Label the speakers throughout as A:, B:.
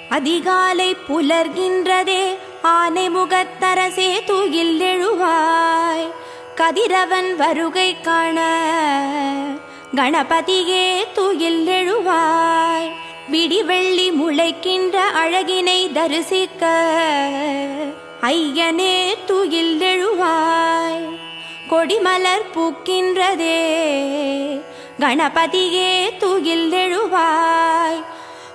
A: அதிகாலை புலர்கின்றதே ஆனை முகத்தரசே தூயில் எழுவாய். கதிரவன் வருகை காண கணபதியே தூயில் எழுவாய். விடிவெள்ளி முளைக்கின்ற அழகினை தரிசிக்க ஐயனே தூயில் எழுவாய். கொடிமலர் பூக்கின்றதே கணபதியே தூயில் எழுவாய்.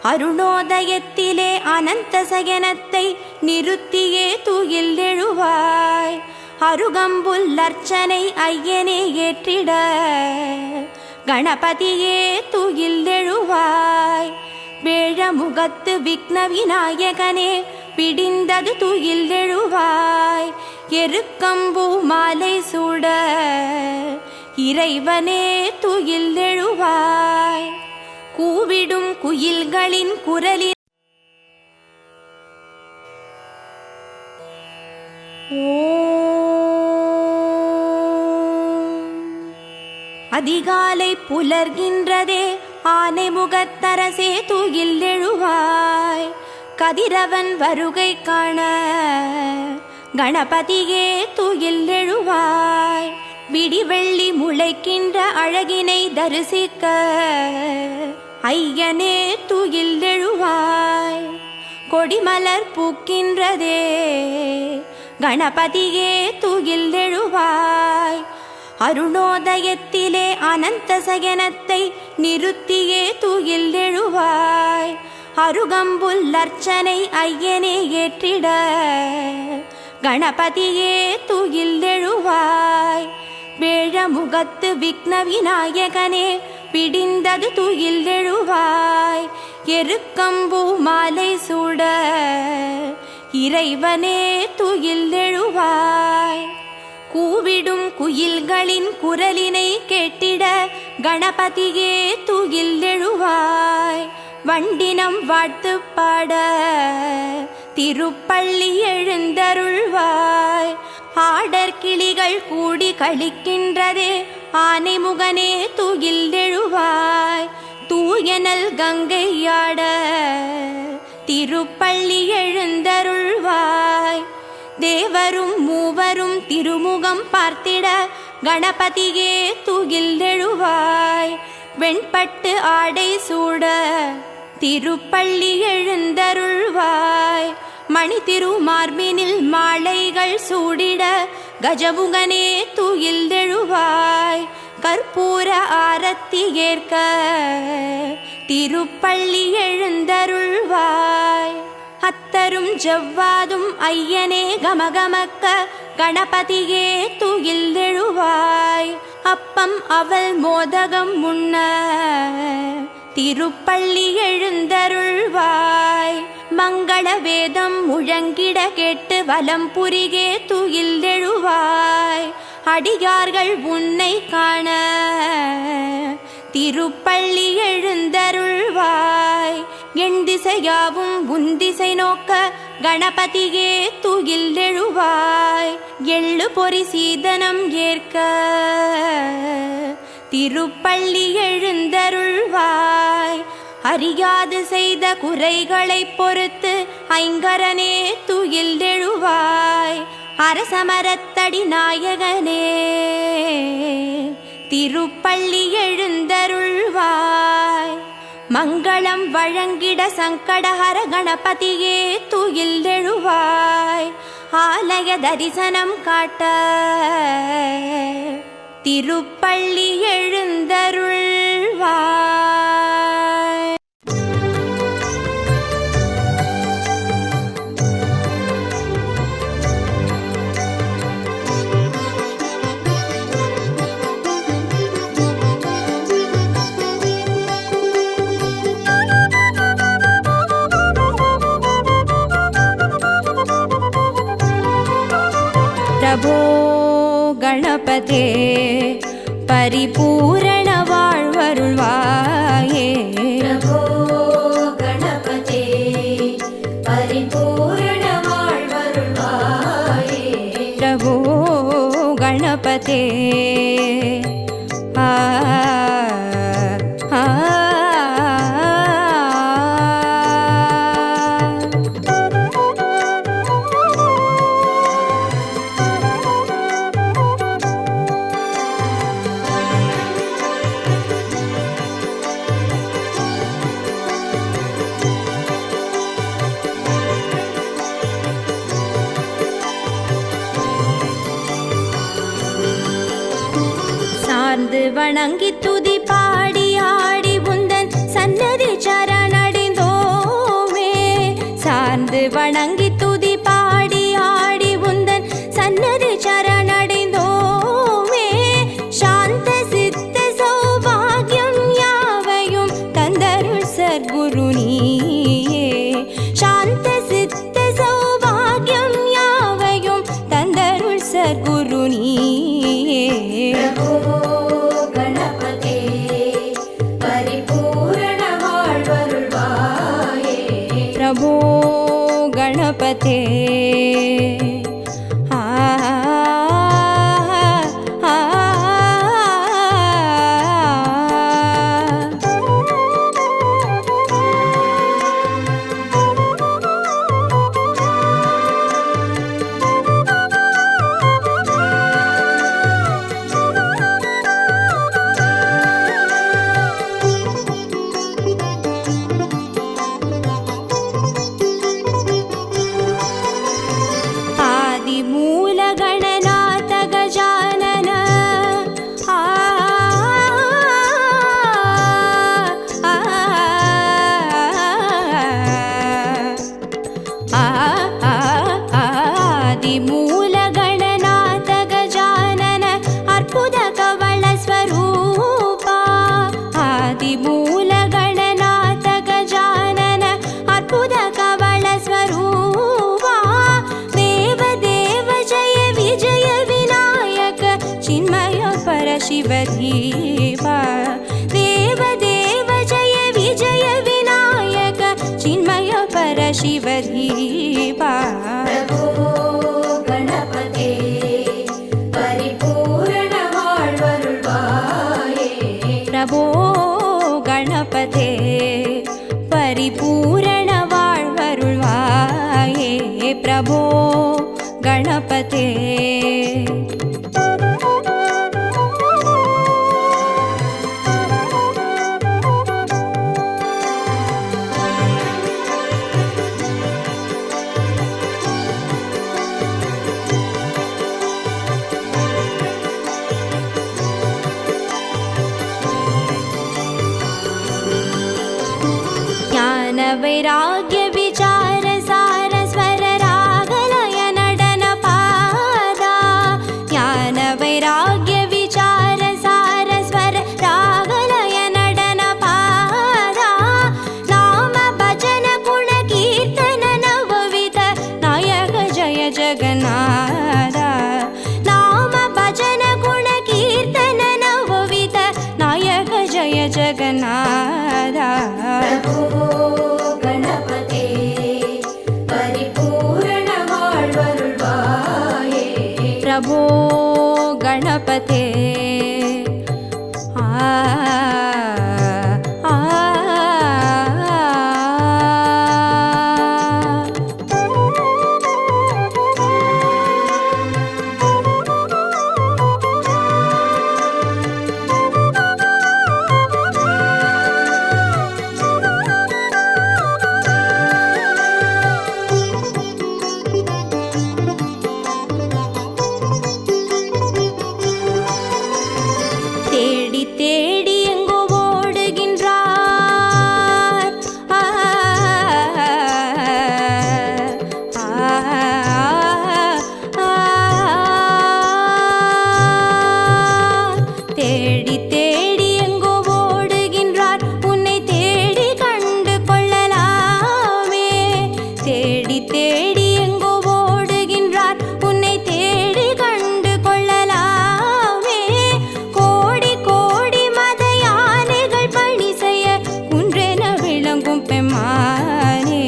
A: அருணோதயத்திலே அனந்த சயனத்தை நிறுத்தியே தூயில் எழுவாய். அருகம்புல் அர்ச்சனை ஐயனே ஏற்றிட கணபதியே தூயில் எழுவாய். வேழமுகத்து விக்ன விநாயகனே பிடிந்தது தூயில் எழுவாய். எருக்கம்பூ மாலை சூட இறைவனே தூயில் எழுவாய். கூவிடும் குயில்களின் குரலில் அதிகாலை புலர்கின்றதே ஆனை முகத்தரசே தூயில் எழுவாய். கதிரவன் வருகை காண கணபதியே தூயில் எழுவாய். விடிவெள்ளி முளைக்கின்ற அழகினை தரிசிக்க ஐயனே தூயில் எழுவாய். கொடிமலர் பூக்கின்றதே கணபதியே தூயில் எழுவாய். அருணோதயத்திலே அனந்த சயனத்தை நிறுத்தியே தூயில் எழுவாய். அருகம்புல் அர்ச்சனை ஐயனே ஏற்றிட கணபதியே தூயில் எழுவாய். வேழமுகத்து விக்ன விநாயகனே பிடிந்தது தூயில் எழுவாய். எருக்கம்பூ மாலை சூட இறைவனே தூயில் எழுவாய். கூவிடும் குயில்களின் குரலினை கேட்டிட கணபதியே தூயில் எழுவாய். வண்டினம் வாழ்த்து பாட திருப்பள்ளி எழுந்தருள்வாய். ஆடர் கிளிகள் கூடி கழிக்கின்றதே ஆனைமுகனே தூயில் எழுவாய். தூயனல் கங்கையாட திருப்பள்ளி எழுந்தருள்வாய். தேவரும் மூவரும் திருமுகம் பார்த்திட கணபதியே தூயில் எழுவாய். வெண்பட்டு ஆடை சூட திருப்பள்ளி எழுந்தருள்வாய். மணி திருமார்பினில் மாலைகள் சூடிட கஜமுகனே தூயில் எழுவாய். கற்பூர ஆரத்தி ஏற்க திருப்பள்ளி எழுந்தருள்வாய். அத்தரும் ஜவ்வாதும் ஐயனே கமகமக்க கணபதியே தூயில் எழுவாய். அப்பம் அவல் மோதகம் முன்ன திருப்பள்ளி எழுந்தருள்வாய். மங்கள வேதம் முழங்கிட கேட்டு வலம் புரிகே தூயில் எழுவாய். அடியார்கள் உன்னை காண திருப்பள்ளி எழுந்தருள்வாய். எண் திசையாவும் உந்திசை நோக்க கணபதியே தூயில் எழுவாய். எள்ளு பொறி சீதனம் ஏற்க திருப்பள்ளி எழுந்தருள்வாய். அறியாது செய்த குறைகளை பொறுத்து ஐங்கரனே தூயில் எழுவாய். அரசமரத்தடி நாயகனே திருப்பள்ளி எழுந்தருள்வாய். மங்களம் வழங்கிட சங்கடஹர கணபதியே தூயில் எழுவாய். ஆலய தரிசனம் காட்ட திருப்பள்ளி எழுந்தருள்வாய். प्रभो गणपते परिपूर्ण வாழ்வருள்வாயே.
B: प्रभो गणपते परिपूर्ण வாழ்வருள்வாயே.
A: प्रभो गणपते சார்ந்து வணங்கி துதி பாடி ஆடி உந்தன் சன்னதி சரணடைந்தோமே. சார்ந்து வணங்கி துதி பாடி ஆடி உந்தன் சன்னதி சரணடைந்தோமே. சாந்த சித்த சௌபாகியம் யாவையும் தந்தருள் சத்குரு நீயே. சாந்த சித்த சௌபாகியம் யாவையும் தந்தருள் சத்குரு நீயே.
B: பிரபோ கணபதே பரிபூரண வாழ்வருள்வாயே.
A: பிரபோ கணபதே மூல கணநாத கஜானன ஆதிமூல கணநாத கஜானன அற்புத கவள ஸ்வரூபா. ஆதிமூல கணநாத கஜானன அற்புத கவள ஸ்வரூபா. विजय विनायक चिन्मय परशिव धीवा. देव देव जय विजय विनायक चिन्मय परशिव धीवा.
B: प्रभो गणपते परिपूर्ण வாழ்வருள்வாயே.
A: प्रभो गणपते परिपूर्ण வாழ்வருள்வாயே. प्रभो गणपते ज्ञान वैराग्य विचार सार स्वर रागलय नडन पादा. ज्ञान वैराग्य विचार सार स्वर रागलय नडन पादा. नाम भजन गुण कीर्तन नवविध नायक जय जगन्नाथ. नाम भजन गुण कीर्तन नवविध नायक जय जगन्नाथ.
B: प्रभो गणपते परिपूर्ण வாழ்வருள்வாயே.
A: प्रभो गणपते தேடி தேடி எங்கோ ஓடுகின்றார். தேடி தேடி எங்கோ ஓடுகின்றார். உன்னை தேடி கண்டு கொள்ளலாமே. தேடி தேடி எங்கோ ஓடுகின்றார். உன்னை தேடி கண்டு கொள்ளலாமே. கோடி கோடி மத யானைகள் பணி செய்ய குன்றென விளங்கும் பெம்மானே.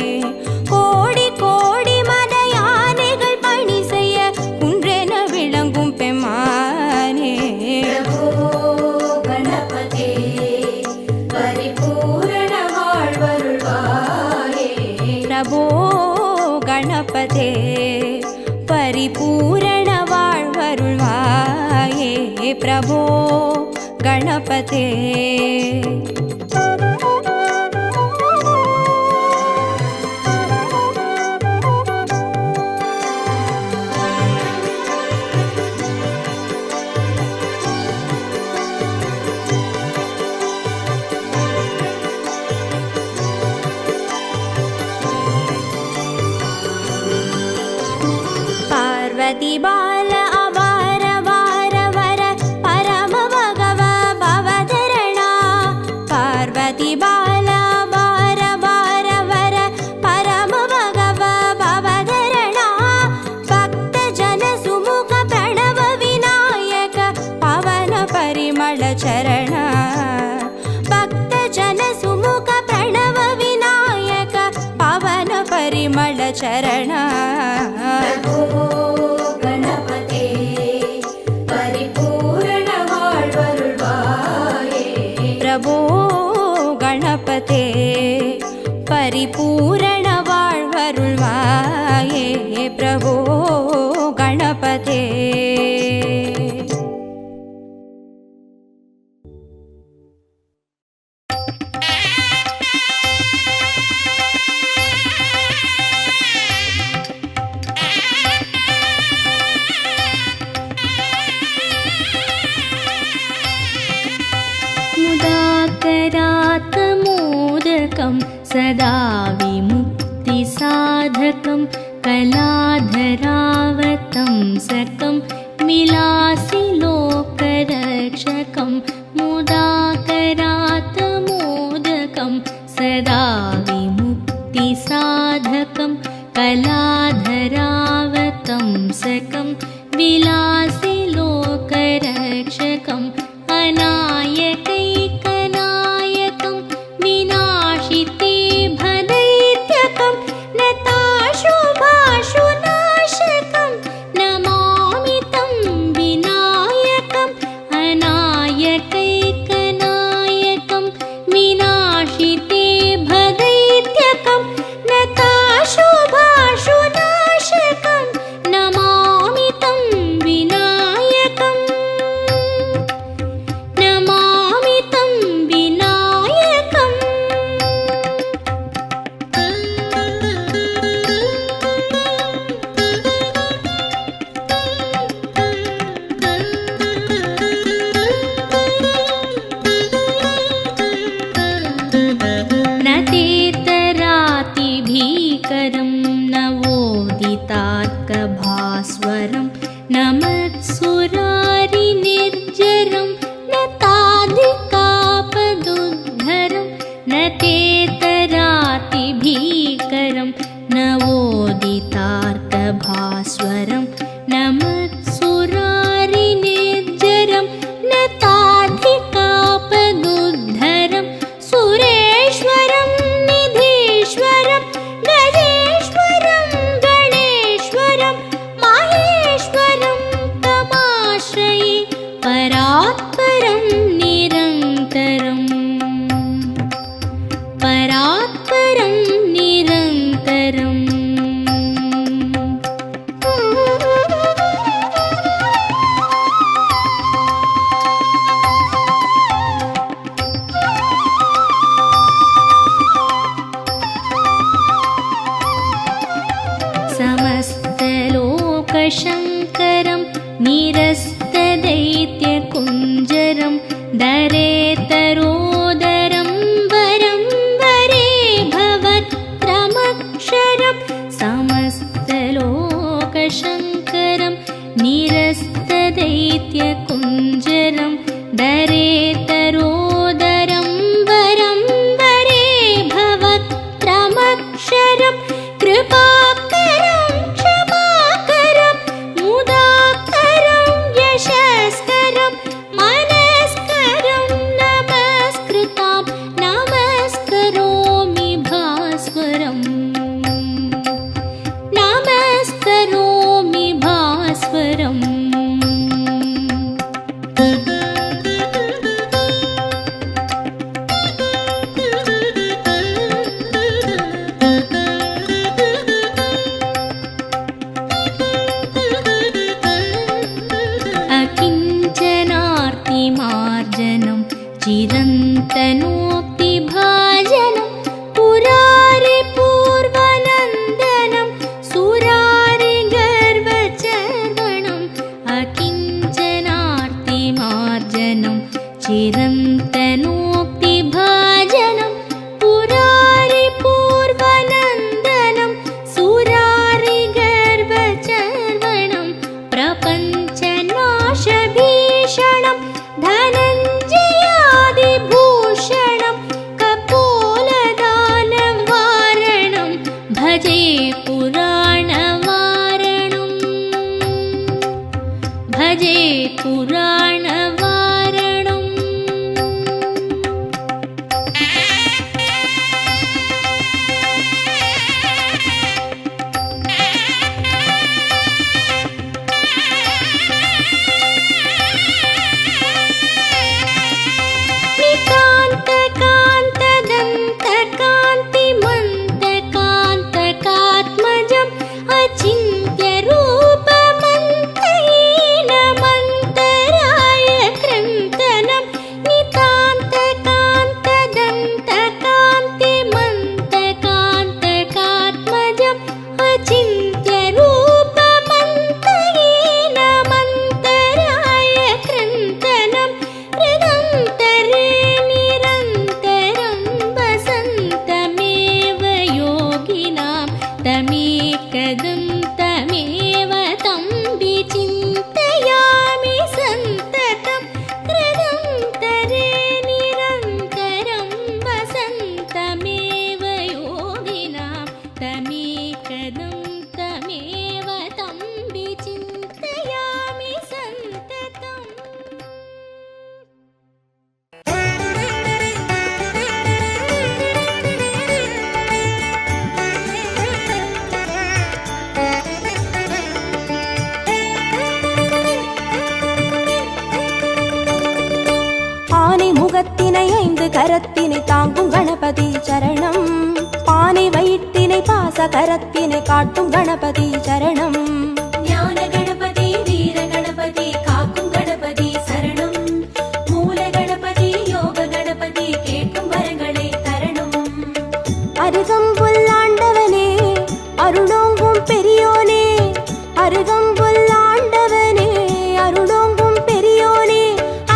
A: கோடி கோடி மத யானைகள் பணி செய்ய குன்றென விளங்கும் பெம்மானே.
B: प्रभो गणपते परिपूर्ण வாழ்வருள்வாயே.
A: प्रभो गणपते परिपूर्ण வாழ்வருள்வாயே. प्रभो गणपते परिमल चरण भक्त जन सुमुख प्रणव विनायक पवन परिमल चरण
B: प्रभो गणपते परिपूर्ण வாழ்வருள்வாயே
A: प्रभो गणपते परिपूर्ण வாழ்வருள்வாயே प्रभो गणपते
C: मुदाकरात्मोदकं सदा विमुक्तिसाधकं कलाधरावतं सकं विलासिलोकरक्षकं मुदाकरात्मोदकं सदा विमुक्तिसाधकं कलाधरावतं सकं विलासिलोकरक्षकं अनायकैकनायकं विनाशिते भदैत्यकं नताशुभाशुनाशकं नमामि तं विनायकम् अनायकैकनायकं विनाशिते भदैत्यकं नताशुभाशुनाशकं नमामि तं विनायकम् नमामि तं विनायकम् न तेतरातिभीकरं नवोदितार्कभास्वरं न मत्सुरारिनिर्जरं न ताधिकापदुद्धरं न तेतरातिभीकरं नवोदितार्कभास्वरं न मत्सुरारिनिर्जरं न ताधिकापदुद्धरं सुरेश्वरं निधीश्वरं गजेश्वरं गणेश्वरं माहेश्वरं तमाश्रये परात्परं निरन्तरं परात्परं निरन्तरम् समस्तलोकशङ्करं निरस्तदैत्यकुञ्जरं दरेतरोदरं वरं वरे भवत्रमक्षरं समस्तलोकशङ्करं निरस्तदैत्यकुञ्जरं दरेतरोदरं वरं वरे भवत्रमक्षरं कृपाकरं क्षमाकरं मुदाकरं यशस्करं मनस्करं नमस्कृतां नमस्करोमि भास्वरम् नमस्करोमि भास्वरम् अकिञ्चनार्तिमार्जनं चिरन्तनोक्तिभाजनं पुरारिपूर्वनन्दनं सुरारिगर्वचर्वणम् अकिञ्चनार्तिमार्जनं चिरन्तनोक्तिभाजनं पुरारिपूर्वनन्दनं सुरारिगर्वचर्वणं प्रपञ्चनाशभीषणं धनञ्जयादिभूषणं कपोलदानवारणं भजे पुराणवारणं भजे पुराणवारणम्
A: ஆனை முகத்தினை 5 கரத்தினை தாங்கும் கணபதி சரணம். பானை வயிற்றினை பாச கரத்தினை காட்டும் கணபதி சரணம்.
B: ஞான கணபதி வீர கணபதி காக்கும் கணபதி சரணம். மூல கணபதி யோக கணபதி கேட்கும் வரங்களை தரணும்.
A: அருகம்புல் ஆண்டவனே அருளோங்கும் பெரியோனே, அருகம்புல் ஆண்டவனே அருளோங்கும் பெரியோனே,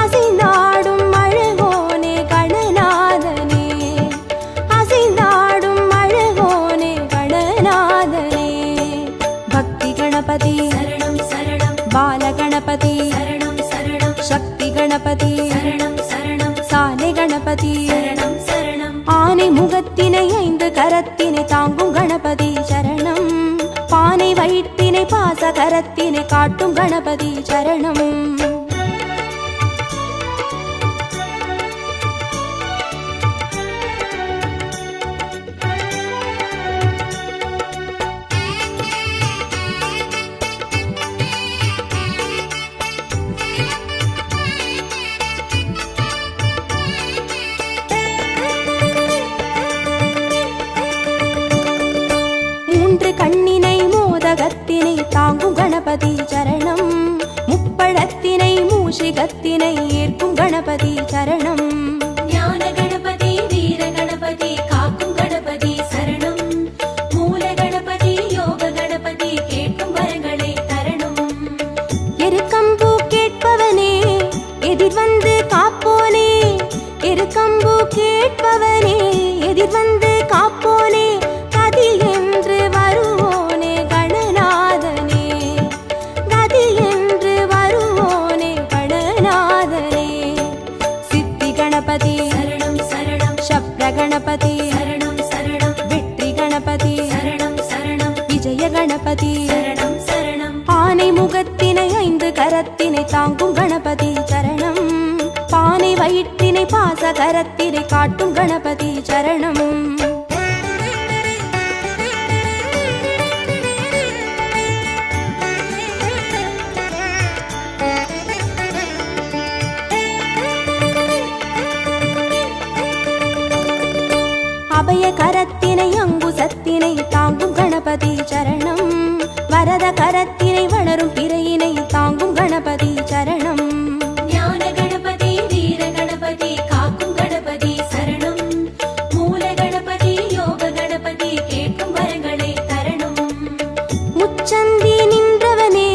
A: அசைந்தாடும் அழகோனே கணநாதனே, அசைந்தாடும் அழகோனே கணநாதனே. பக்தி கணபதி
B: சரணம் சரணம்.
A: பால கணபதி
B: சரணம் சரணம்.
A: சக்தி கணபதி
B: சரணம் சரணம்.
A: சாலை கணபதி
B: சரணம் சரணம்.
A: ஆனை முகத்தினை 5 கரத்தினை தாங்கும் கணபதி சரணம். பானை வயிற்றினை பாச கரத்தினை காட்டும் கணபதி சரணம். கண்ணினை மோதகத்தினை தாங்கும் கணபதி சரணம். முப்பழத்தினை மூஷிகத்தினை ஏற்கும் கணபதி சரணம்.
B: ஞான கணபதி வீர கணபதி காக்கும் கணபதி சரணம். மூல கணபதி யோக கணபதி கேட்கும் வரங்களை தரணும்.
A: எருக்கம்பூ கேட்பவனே எதிர் வந்து காப்போனே, எருக்கம்பூ கேட்பவனே எதிர் வந்து காப்போனே, கதி என்று வருவோனே கணநாதனே, கதி என்று வருவோனே கணநாதனே. சித்தி கணபதி
B: சரணம் சரணம்.
A: சப்ர கணபதி
B: சரணம் சரணம்.
A: வெற்றி கணபதி
B: சரணம் சரணம்.
A: விஜய கணபதி
B: சரணம் சரணம்.
A: ஆனை முகத்தினை 5 கரத்தினை தாங்கும் கணபதி சரணம். பானை வயிற்றினை பாச கரத்தினை காட்டும் கணபதி சரணம். அபய கரத்தினை அங்குசத்தினை தாங்கும் கணபதி சரணம். வரத கரத்தினை வளரும் பிறையினை தாங்கும் கணபதி சரணம்.
B: ஞான கணபதி வீர கணபதி காக்கும் கணபதி சரணம். மூல கணபதி யோக கணபதி கேட்கும் வரங்களை தரணும்.
A: முச்சந்தி நின்றவனே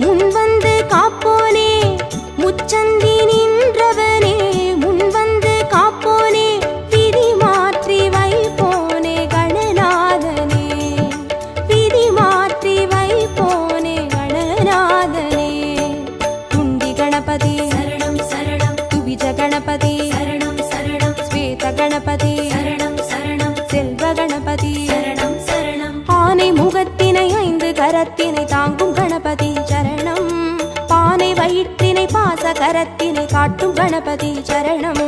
A: முன் வந்து காப்போனே, முச்சந்தி நின்றவனே முன் வந்து காப்போனே, விதி மாற்றி வைப்போனே கணநாதனே, விதி மாற்றி வைப்போனே கணநாதனே. துண்டி கணபதி
B: சரணம் சரணம்.
A: துவிஜ கணபதி
B: சரணம் சரணம்.
A: ஸ்வேத கணபதி
B: சரணம் சரணம்.
A: செல்வ கணபதி
B: சரணம் சரணம்.
A: ஆனை முகத்தினை 5 கரத்தினை தாங்கும் கணபதி சரணம். பானை வயிற்றினை பாச கரத்தினை காட்டும் கணபதி சரணம்.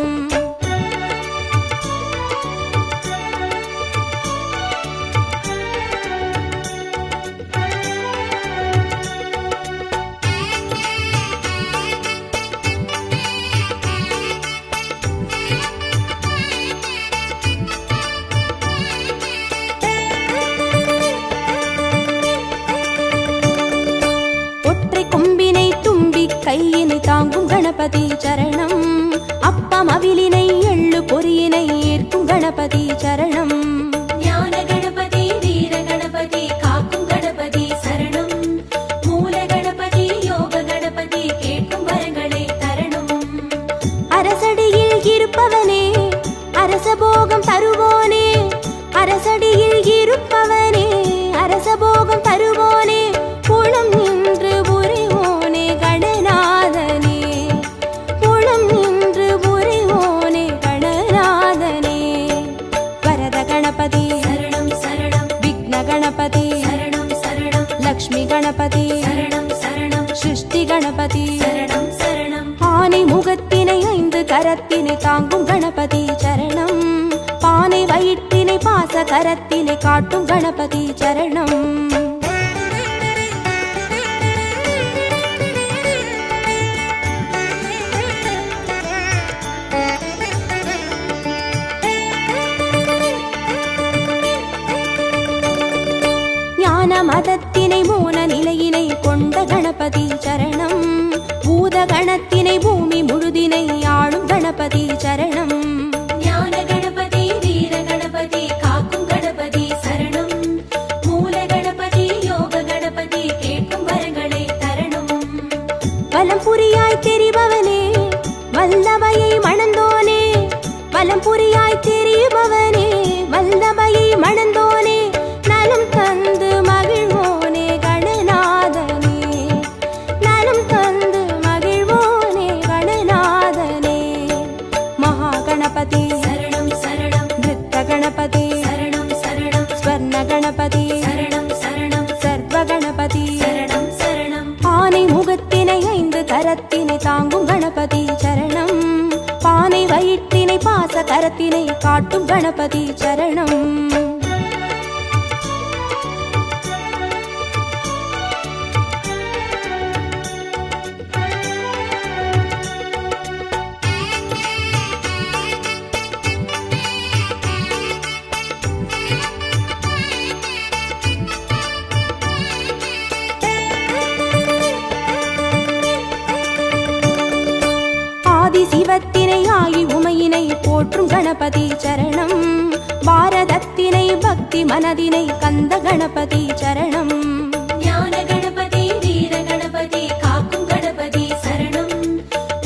A: ஒற்றை கொம்பினை தும்பி கையினை தாங்கும் கணபதி சரணம். அப்பம் அவிலினை எள்ளு பொறியினை ஏற்கும் கணபதி சரணம்.
B: ஞான கணபதி வீர கணபதி காக்கும் கணபதி சரணம். மூல கணபதி யோக கணபதி கேட்கும் வரங்களை தரணும்.
A: அரசடியில் இருப்பவனே அரசபோகம் தருவோனே, அரசடியில் இருப்பவனே அரசபோகம் தருவோனே, குளம் நின்று புரிவோனே கணநாதனே, குளம் நின்று புரிவோனே கணநாதனே. வரத கணபதி
B: சரணம் சரணம்.
A: விக்ன கணபதி
B: சரணம் சரணம்.
A: லக்ஷ்மி கணபதி
B: சரணம் சரணம்.
A: சிருஷ்டி கணபதி
B: சரணம் சரணம்.
A: ஆனை முகத்தினை 5 கரத்தினை தாங்கும் கணபதி சரணம். பானை வயிற்றினை பாச கரத்தினை காட்டும் கணபதி சரணம். கணத்தினை பூமி முழுதினை ஆளும் கணபதி சரணம்.
B: ஞான கணபதி வீர கணபதி காக்கும் கணபதி சரணம். மூல கணபதி யோக கணபதி கேட்கும் வரங்களை தரணும்.
A: வலம் புரியாய் தெரிபவனே வல்லமையை மணந்தோனே, வலம் புரியாய் தெரிபவனே வல்லமையை மணந்தோனே, நலம் தந்து மகிழ்வோனே கணநாதனே, நலம் தந்து மகிழ்வோனே கணநாதனே. மகா கணபதி
B: சரணம் சரணம்.
A: நிருத்த கணபதி
B: சரணம் சரணம்.
A: ஸ்வர்ண கணபதி
B: சரணம் சரணம்.
A: சர்வ கணபதி
B: சரணம் சரணம்.
A: ஆனை முகத்தினை 5 கரத்தினை தாங்கும் கணபதி சரணம். பானை வயிற்றினை பாச கரத்தினை காட்டும் கணபதி சரணம். சிவத்தினை ஆகி உமையினை போற்றும் கணபதி சரணம். பாரதத்தினை பக்தி மனதினை கந்த கணபதி சரணம்.
B: ஞான கணபதி வீர கணபதி காக்கும் கணபதி சரணம்.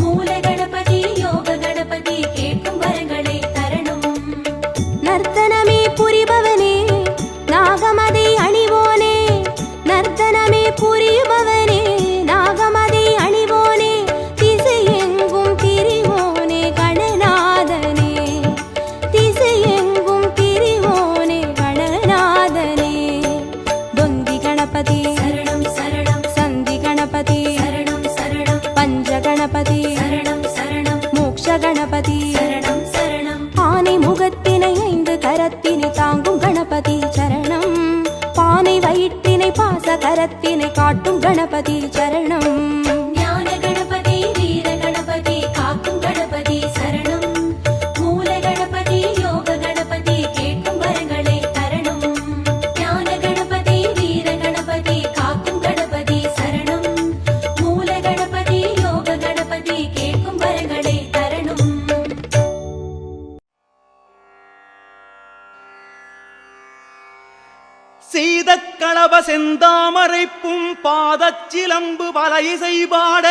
B: மூல கணபதி யோக கணபதி கேட்கும் வரங்களை தரணும்.
A: நர்த்தனமே புரிபவனே நாகமதை அணிவோனே, நர்த்தனமே புரிபவனே நாகமதை அணிவோனே, திசையெங்கும் திரிவோனே கணநாதனே, திசையெங்கும் திரிவோனே கணநாதனே. தொந்தி கணபதி
B: சரணம் சரணம்.
A: சந்தி கணபதி
B: சரணம் சரணம்.
A: பஞ்ச கணபதி
B: சரணம் சரணம்.
A: மோக்ஷ கணபதி
B: சரணம் சரணம்.
A: ஆனை முகத்தினை 5 கரத்தினை தாங்கும் கணபதி சரணம். பானை வயிற்றினை பாச கரத்தினை காட்டும் கணபதி சரணம்.
B: ஞான கணபதி வீர கணபதி காக்கும் கணபதி சரணம். மூல கணபதி யோக கணபதி கேட்கும் வரங்களை தரணும். ஞான கணபதி வீர கணபதி காக்கும் கணபதி சரணம். மூல கணபதி யோக கணபதி கேட்கும் வரங்களை தரணும்.
D: சீதக்களப செந்தாமரைப்பும் பாதச்சிலம்பு பலை செய்பாட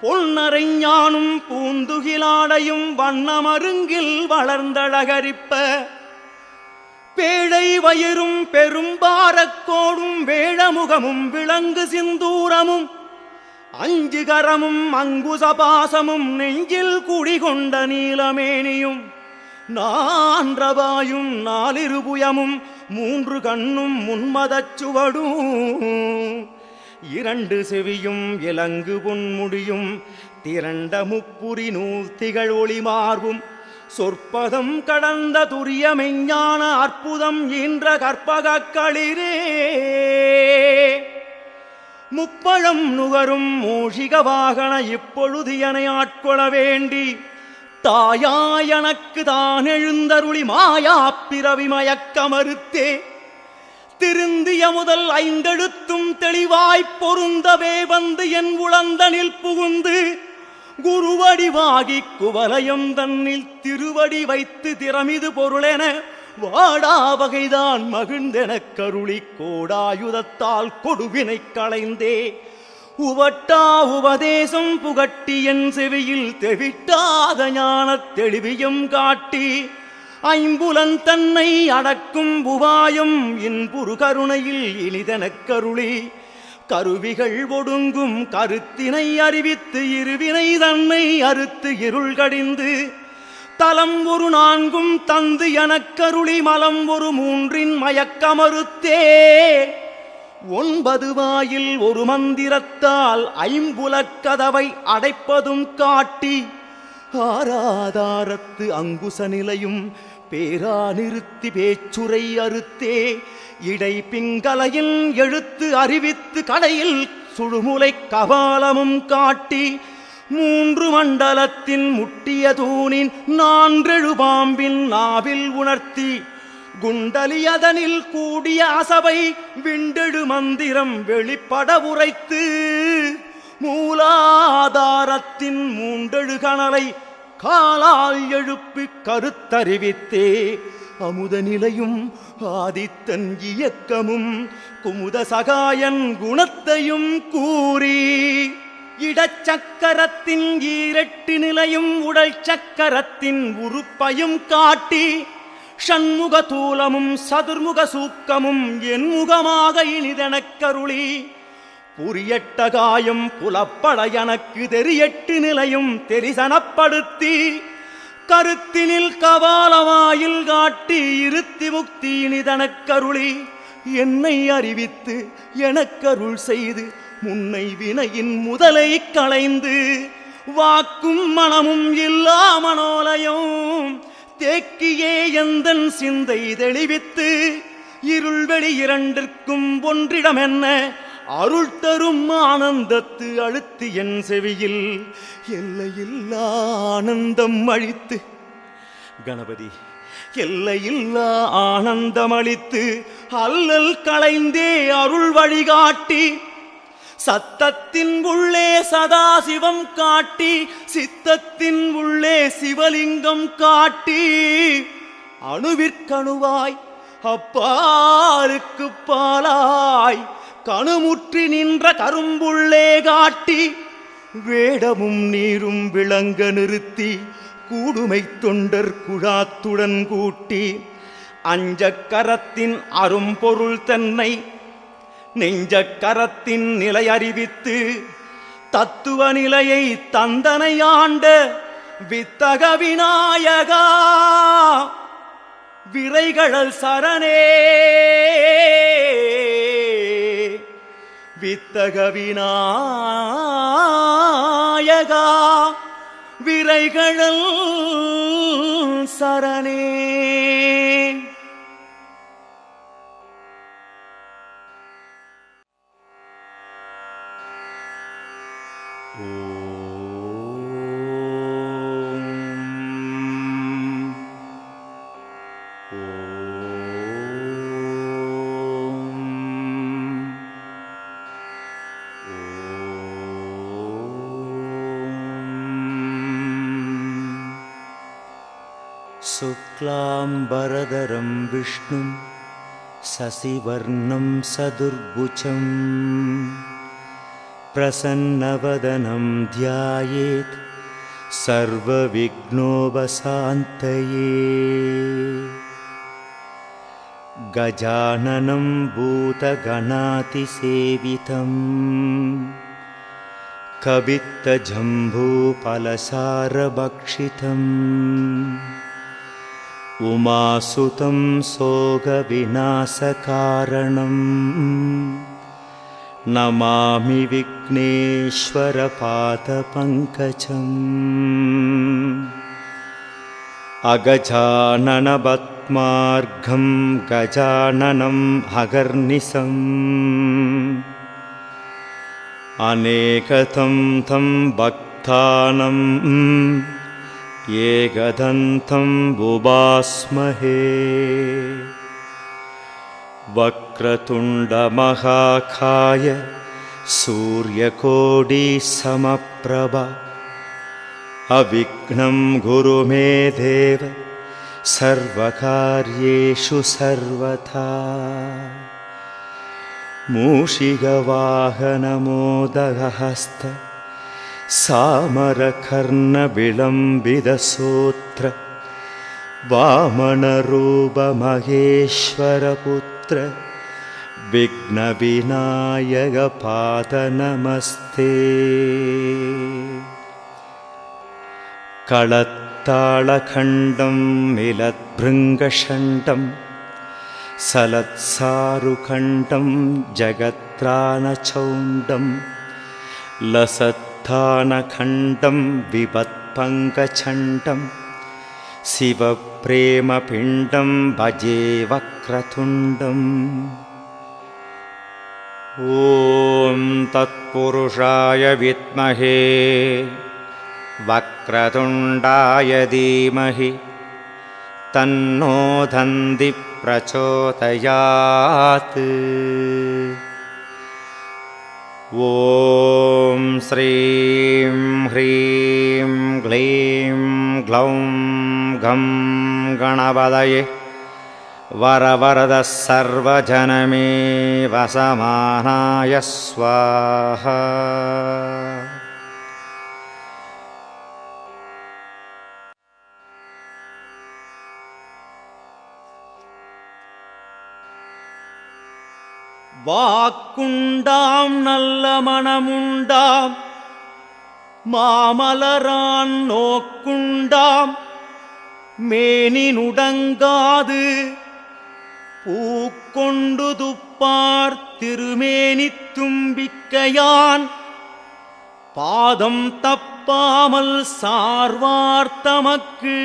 D: பொன்னரைஞானும் பூந்துகிலாடையும் வண்ணமருங்கில் வளர்ந்தழகரிப்ப பேழை வயிறும் பெரும்பாரக்கோடும் வேழமுகமும் விலங்கு சிந்தூரமும் 5 கரமும் அங்குசபாசமும் நெஞ்சில் குடிகொண்ட நீலமேனியும் நான்றவாயும் 4 புயமும் 3 கண்ணும் முன்மதச் சுவடும் 2 செவியும் இலங்கு பொன்முடியும் திரண்ட முப்புரி நூல் திகழ் ஒளி மார்பும் சொற்பதம் கடந்த துரிய மெஞ்ஞான அற்புதம் ஈன்ற கற்பகக்களிரே முப்பழம் நுகரும் மூஷிக வாகன இப்பொழுது என ஆட்கொள்ள வேண்டி தாயாயனக்கு தான் எழுந்தருளி மாயா பிறவி மயக்க மறுத்தே திருந்திய முதல் 5 எழுத்தும் தெளிவாய்ப் பொருந்தவே வந்து என் உளந்தனில் புகுந்து குருவடிவாகி குவலயம் தன்னில் திருவடி வைத்து திறமிது பொருளென வாடா வகைதான் மகிழ்ந்தெனக் கருளி கோடாயுதத்தால் கொடுவினை களைந்தே உவட்டா உபதேசம் புகட்டி என் செவியில் தெவிட்டாத ஞானத் தெளிவியும் காட்டி 5 தன்னை அடக்கும் உபாயம் இன்புறு கருணையில் இனிதெனக் கருளி கருவிகள் ஒடுங்கும் கருத்தினை அறிவித்து இருவினை தன்னை அறுத்து இருள் கடிந்து தலம் ஒரு 4 தந்து எனக்கருளி மலம் ஒரு 3 மயக்கமறுத்தே 9 வாயில் ஒரு மந்திரத்தால் 5 கதவை அடைப்பதும் காட்டி ஆராதாரத்து அங்குச நிலையும் பேரா நிறுத்தி பேச்சுரை அறுத்தே இடை பிங்கலையில் எழுத்து அறிவித்து கடையில் சுழுமுலை கபாலமும் காட்டி 3 மண்டலத்தின் முட்டிய தூணின் 4 பாம்பின் நாவில் உணர்த்தி குண்டலியதனில் கூடிய அசபை விண்டெழு மந்திரம் வெளிப்பட உரைத்து மூலாதார சக்கரத்தின் மூண்டெழு கணலை காலால் எழுப்பி கருத்தறிவித்தே அமுத நிலையும் ஆதித்தன் இயக்கமும் குமுத சகாயன் குணத்தையும் கூறி இடச்சக்கரத்தின் ஈரெட்டு நிலையும் உடல் சக்கரத்தின் உறுப்பையும் காட்டி ஷண்முக தூலமும் சதுர்முக சூக்கமும் என் முகமாக இனிதெனக்கருளி புரியட்ட காயம் புலப்பட எனக்கு தெரியட்டு நிலையும் தெரிசனப்படுத்தி கருத்தினில் கபாலவாயில் காட்டி இருத்தி முக்தி இனிதனக்கருளி என்னை அறிவித்து எனக்கருள் செய்து முன்னை வினையின் முதலை களைந்து வாக்கும் மனமும் இல்லா மனோலயம் தேக்கியே எந்தன் சிந்தை தெளிவித்து இருள்வெளி இரண்டிற்கும் ஒன்றிடம் என்ன அருள் தரும் ஆனந்தத்து அழுத்தி என் செவியில் எல்லையில்லா ஆனந்தம் அளித்து கணபதி எல்லையில்லா ஆனந்தம் அளித்து அல்லல் களைந்தே அருள் வழிகாட்டி சத்தத்தின் உள்ளே சதாசிவம் காட்டி சித்தத்தின் உள்ளே சிவலிங்கம் காட்டி அணுவிற்கணுவாய் அப்பாருக்கு பாலாய் கணுமுற்றி நின்ற கரும்புள்ளே காட்டி வேடமும் நீரும் விளங்க நிறுத்தி கூடுமை தொண்டர் குழாத்துடன் கூட்டி அஞ்சக்கரத்தின் அரும்பொருள் தன்னை நெஞ்சக்கரத்தின் நிலை அறிவித்து தத்துவ நிலையை தந்தனை ஆண்ட வித்தக விநாயகா விரைகழல் சரணே வித்தக விநாயகா விரைகழல் சரணே.
E: शुक्लाम्बरधरं विष्णुं शशिवर्णं सदुर्भुजं प्रसन्नवदनं ध्यायेत् सर्वविघ्नोपशान्तये. गजाननं भूतगणातिसेवितं कवित्तजम्बूफलसारभक्षितम् उमासुतं सोगविनाशकारणं नमामि विघ्नेश्वरपादपङ्कजम्. अगजाननपद्मार्घं गजाननम् अगर्निशम् अनेकतं तं भक्तानां एकदन्तं बुभास्महे. वक्रतुण्डमहाकाय सूर्यकोटिसमप्रभ अविघ्नं कुरु मे देव सर्वकार्येषु सर्वथा. मूषिकवाहनमोदहस्त सामरकर्णविलम्बितसूत्र वामनरूपमहेश्वरपुत्र विघ्नविनायकपादनमस्ते. कळत्ताळखण्डं मिलद्भृङ्गषण्डं सलत्सारुखण्डं जगत्रानचौण्डं लसत्थानखण्डं विपत्पङ्कचण्डं शिवप्रेमपिण्डं भजे वक्रतुण्डम्. ॐ तत्पुरुषाय विद्महे वक्रतुण्डाय धीमहि तन्नो दन्ति प्रचोदयात्. ॐ श्रीं ह्रीं क्लीं ग्लौं गं गणपतये वरवरदः सर्वजनमे वसमानाय स्वाहा।
D: வாக்குண்டாம் நல்ல மனமுண்டாம் மாமலரான் நோக்குண்டாம் மேனினுடங்காது பூக்கொண்டு துப்பார் திருமேனி தும்பிக்கையான் பாதம் தப்பாமல் சார்வார்த்தமக்கு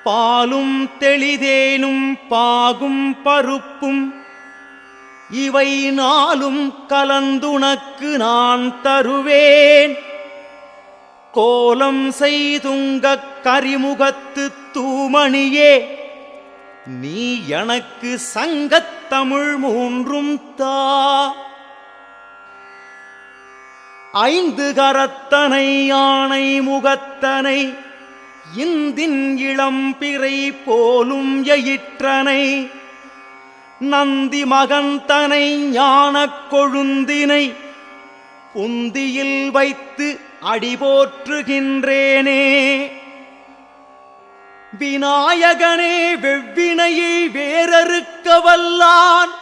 D: பாலும் தெளிதேனும் பாகும் பருப்பும் இவை நாளும் கலந்துனக்கு நான் தருவேன். கோலம் செய்துங்கக் கரிமுகத்து தூமணியே நீ எனக்கு சங்கத்தமிழ் மூன்றும் தா. ஐந்து கரத்தனை யானை முகத்தனை இந்தின் இளம்பிறை போலும் எயிற்றனை நந்தி மகந்தனை ஞானக் கொழுந்தினை புந்தியில் வைத்து அடிபோற்றுகின்றேனே. விநாயகனே வெவ்வினையை வேறறுக்க வல்லான்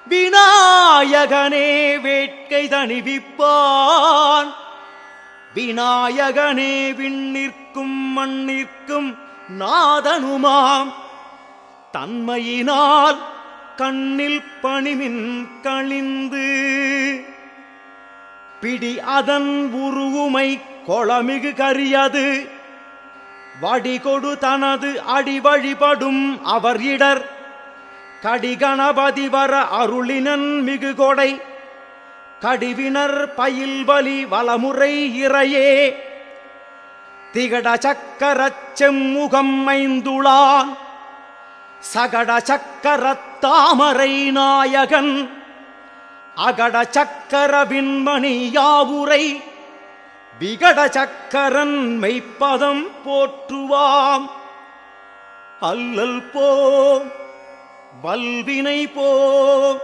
D: விநாயகனே வேட்கை தணிவிப்பான். விநாயகனே விண்ணிற்கும் மண்ணிற்கும் நாதனுமாம் தன்மையினால் கண்ணில் பணிமின் கழிந்து பிடி அதன் உருவுமை கொளமிகு கரியது வடிகொடு தனது அடி வழிபடும் அவர் இடர் கடிகணபதி வர அருளினன் மிகு கொடை கடிவினர் பயில்வலி வலமுறை இறையே. திகட சக்கரச் செம்முகம் ஐந்துளான் சகட சக்கரத் தாமரை நாயகன் அகட சக்கர விண்மணி யாவுரை விகட சக்கரன் மெய்ப்பதம் போற்றுவாம். அல்லல் போம் வல்வினை போம்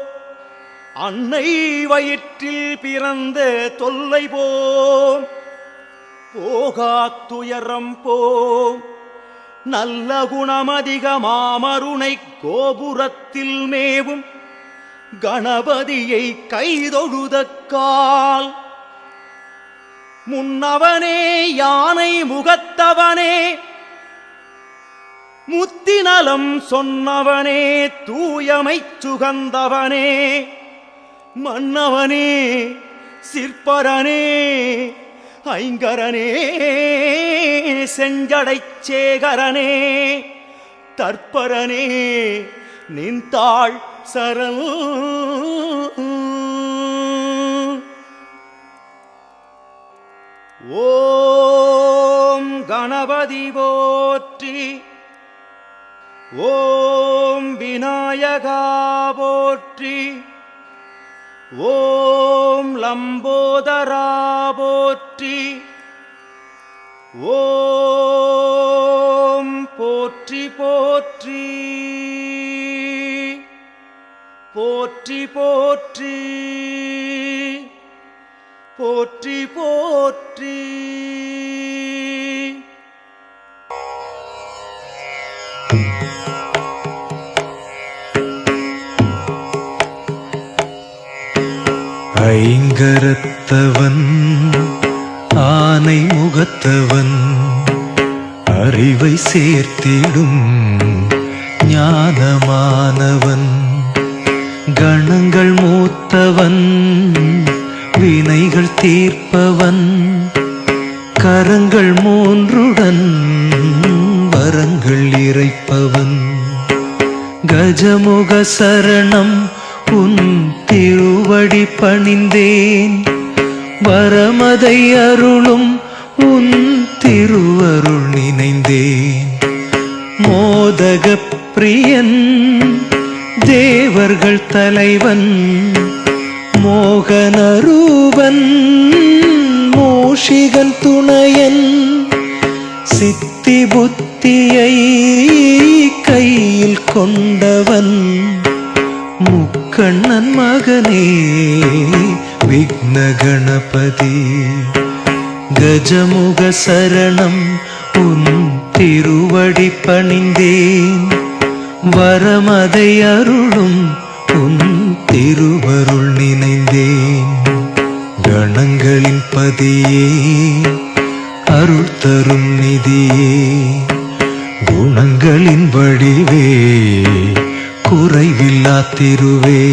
D: அன்னை வயிற்றில் பிறந்த தொல்லை போம் போகாத்துயரம் போம். நல்ல குணமதிக மாமருணை கோபுரத்தில் மேவும் கணபதியை கைதொழுதக்கால் முன்னவனே யானை முகத்தவனே முத்திநலம் சொன்னவனே தூயமைச் சுகந்தவனே மன்னவனே சிற்பரனே ஐங்கரனே செஞ்சடைச் சேகரனே தற்பரனே நின்றாள் சரண். ஓம் கணபதி போற்றி ஓம் விநாயகா போற்றி ஓம் லம்போதரா போற்றி ஓம் போற்றி போற்றி போற்றி போற்றி போற்றி போற்றி.
F: ஐங்கரத்தவன் ஆனை முகத்தவன் அறிவை சேர்த்திடும் ஞானமானவன் கணங்கள் மூத்தவன் வினைகள் தீர்ப்பவன் கரங்கள் மூன்றுடன் வரங்கள் இறைப்பவன் கஜமுக சரணம் உன் திருவடி பணிந்தேன் வரமதை அருளும் உன் திருவருள் நினைந்தேன் மோதகப் பிரியன் தேவர்கள் தலைவன் மோகனரூபன் மூஷிகன் துணையன் சித்தி புத்தியை கையில் கொண்டவன் முக்கண்ணன் மகனே விக்ன கணபதி கஜமுக சரணம் உன் திருவடி பணிந்தேன் வரமதை அருளும் உன் திருவருள் நினைந்தேன் கணங்களின் பதியே அருள் தரும் நிதியே குணங்களின் வடிவே குறைவில்லா திருவே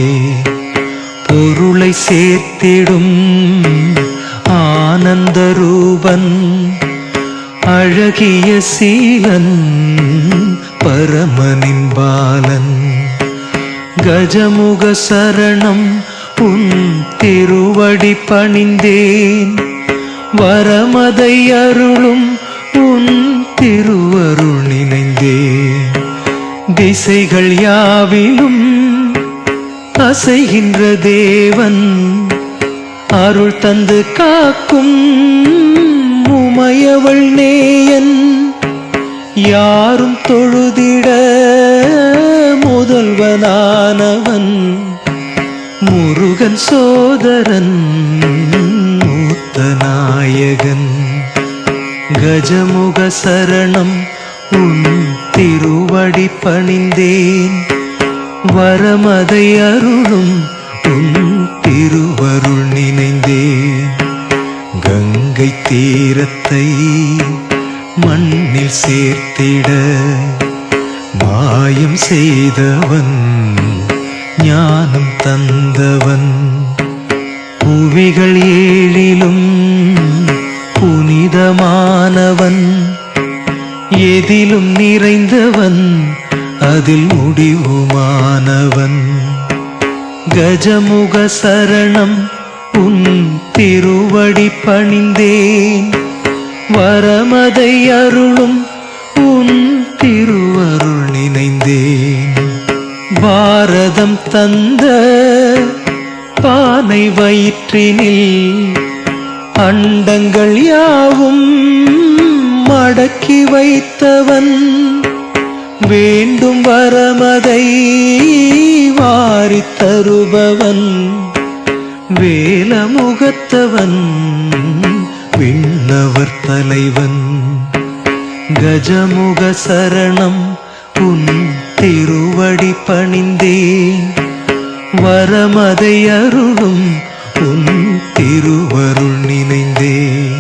F: பொருளை சேர்த்திடும் ஆனந்த ரூபன் அழகிய சீலன் பரமனின் பாலன் கஜமுக சரணம் உன் திருவடி பணிந்தேன் வரமதை அருளும் உன் திருவருள் நினைந்தேன் திசைகள் யாவிலும் அசைகின்ற தேவன் அருள் தந்து காக்கும் உமையவள் நேயன் யாரும் தொழுதிட முதல்வனானவன் முருகன் சோதரன் மூத்த நாயகன் கஜமுக சரணம் உன் திருவடி பணிந்தேன் வரமதை அருளும் உன் திருவருள் நினைந்தேன் கங்கை தீரத்தை மண்ணில் சேர்த்திட மாயம் செய்தவன் ஞானம் தந்தவன் புவிகள் ஏழிலும் புனிதமானவன் எதிலும் நிறைந்தவன் அதில் முடிவுமானவன் கஜமுக சரணம் உன் திருவடி பணிந்தேன் வரமதை அருளும் உன் திருவருள் நினைந்தேன் பாரதம் தந்த பானை வயிற்றினில் அண்டங்கள் யாவும் மடக்கி வைத்தவன் வேண்டும் வரமதை வாரித் தருபவன் வேலமுகத்தவன் விண்ணவர் தலைவன் கஜமுக சரணம் உன் திருவடி பணிந்தேன் வரமதை அருளும் உன் திருவருள் நினைந்தேன்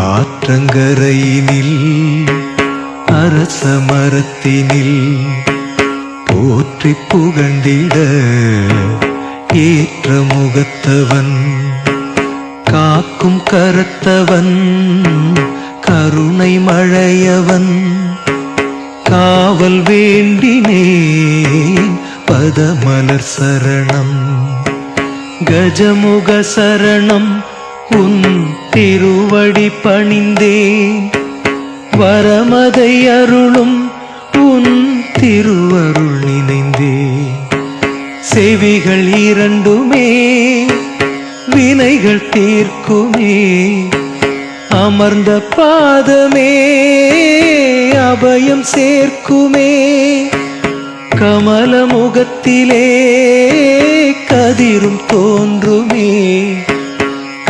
F: ஆற்றங்கரையினில் அரச மரத்தினில் போற்றி புகண்டிட ஏற்ற முகத்தவன் காக்கும் கரத்தவன் கருணை மழையவன் காவல் வேண்டினேன் பதமலர் சரணம் கஜமுக சரணம் உன் திருவடி பணிந்தேன் வரமதை அருளும் உன் திருவருள் நினைந்தேன் செவிகள் இரண்டுமே வினைகள் தீர்க்குமே அமர்ந்த பாதமே அபயம் சேர்க்குமே கமல முகத்திலே கதிரும் தோன்றுமே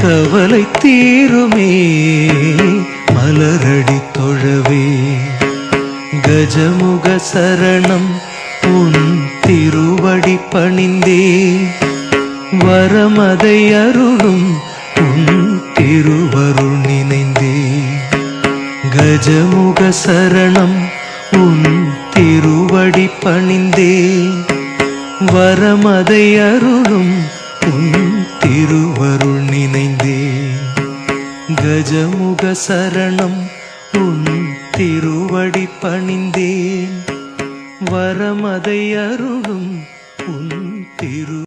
F: கவலை தீருமே மலரடி தொழவே கஜமுக சரணம் உன் திருவடி பணிந்தேன் வரமதை அருளும் உன் திருவருள் நினைந்தேன் கஜமுக சரணம் உன் திருவடி பணிந்தேன் வரமதை அருளும் உன் திருவருள் நினைந்தேன் கஜமுக சரணம் உன் திருவடி பணிந்தேன் வரமதை அருளும் உன் திரு